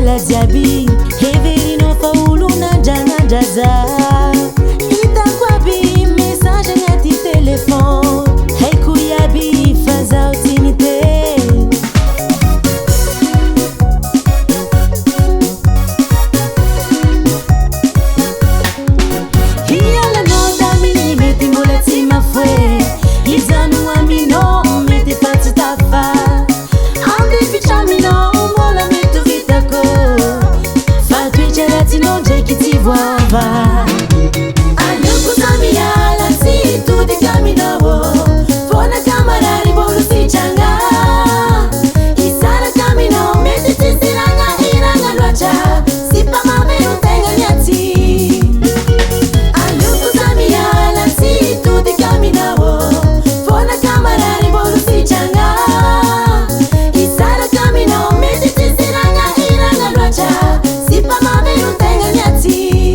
ela diaby heverino faulu nadranadraza hitako aby message agnaty telefone haiko iaby fa zaho tinite hialanao da miny mety mbola tsy mafoe hijano aminao mety fa tsy tafa andefitraminao mbola mety vitako fa toetraratsinao ndraiky tsy voava aleoko za miala tsy todika aminao fona kamarary mbolo sitranga hisaraka aminao mety tsisiragna iragna loatra sy mpamaveno tegna miaty aleoko za miala tsy todika aminao fona kamarary mbolo sitranga hisaraka aminao mety tsisiragna iragna loatra sy mpamaveno tegna miaty